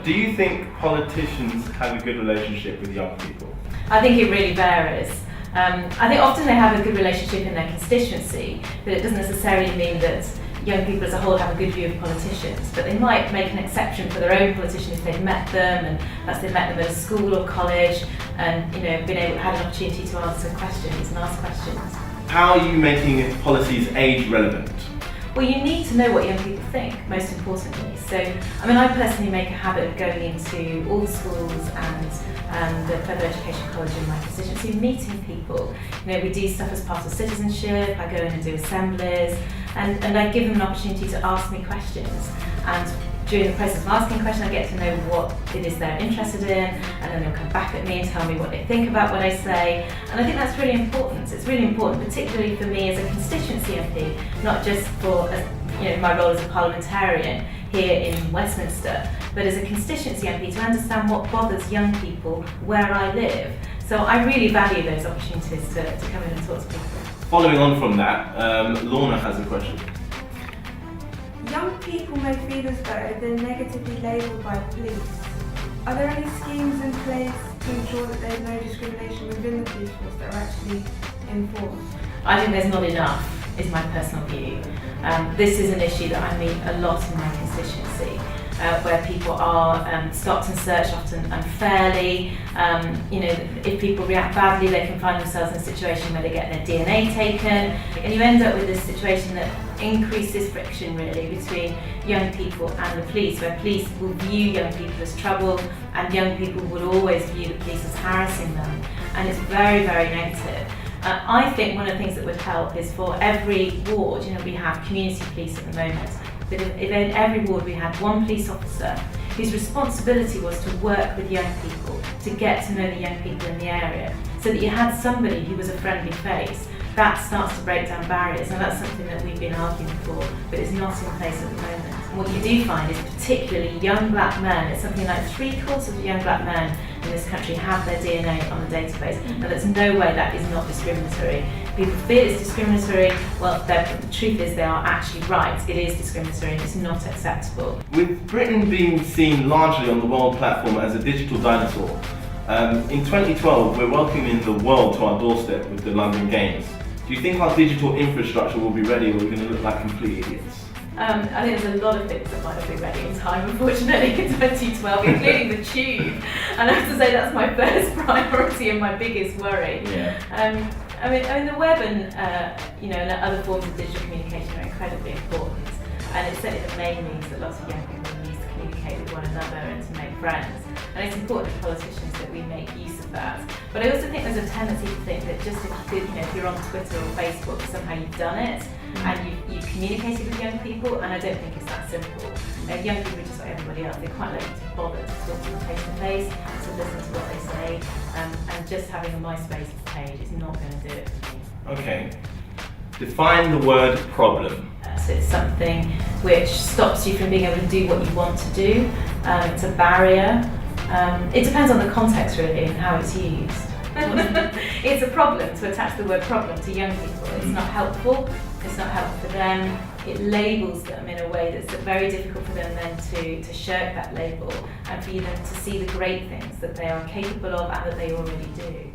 Do you think politicians have a good relationship with young people? I think it really varies. I think often they have a good relationship in their constituency, but it doesn't necessarily mean that young people as a whole have a good view of politicians, but they might make an exception for their own politician if they've met them, and perhaps they've met them at a school or college, and had an opportunity to answer questions and ask questions. How are you making policies age relevant? Well, you need to know what young people think, most importantly. So, I personally make a habit of going into all the schools and the further education college in my constituency, meeting people. We do stuff as part of citizenship. I go in and do assemblies, and I give them an opportunity to ask me questions. And during the process of asking questions, I get to know what it is they're interested in, and then they'll come back at me and tell me what they think about what I say. And I think that's really important. It's really important, particularly for me as a constituency MP, not just for my role as a parliamentarian here in Westminster, but as a constituency MP to understand what bothers young people where I live. So I really value those opportunities to come in and talk to people. Following on from that, Lorna has a question. Young people may feel as though they're negatively labelled by police. Are there any schemes in place to ensure that there's no discrimination within the police force that are actually enforced? I think there's not enough, is my personal view. This is an issue that I meet a lot in my constituency, where people are stopped and searched often unfairly. If people react badly, they can find themselves in a situation where they get their DNA taken, and you end up with this situation that increases friction really between young people and the police, where police will view young people as trouble, and young people will always view the police as harassing them, and it's very, very negative. I think one of the things that would help is for every ward, we have community police at the moment, but if in every ward we had one police officer whose responsibility was to work with young people, to get to know the young people in the area, so that you had somebody who was a friendly face. That starts to break down barriers, and that's something that we've been arguing for, but it's not in place at the moment. And what you do find is particularly young black men, it's something like 3/4 of young black men in this country have their DNA on the database, and there's no way that is not discriminatory. People feel it's discriminatory, well, the truth is they are actually right. It is discriminatory and it's not acceptable. With Britain being seen largely on the world platform as a digital dinosaur, in 2012 we're welcoming the world to our doorstep with the London Games. Do you think our digital infrastructure will be ready, or are we going to look like complete idiots? I think there's a lot of things that might not be ready in time, unfortunately, in 2012, including the tube. And I have to say that's my first priority and my biggest worry. Yeah. The web and and other forms of digital communication are incredibly important, and it's certainly the main means that lots of young people use to communicate with one another and to make friends. And it's important as politicians that we make use of that. But I also think there's a tendency to think that just if you're on Twitter or Facebook, somehow you've done it and you've communicated with young people, and I don't think it's that simple. Young people are just like everybody else, they're quite likely to bother to talk to them face to face, to listen to what they say, and just having a MySpace page is not going to do it for me. Okay. Define the word problem. So it's something which stops you from being able to do what you want to do. It's a barrier. It depends on the context really and how it's used. It's a problem to attach the word problem to young people. It's not helpful. It's not helpful for them. It labels them in a way that's very difficult for them then to shirk that label, and for you then to see the great things that they are capable of and that they already do.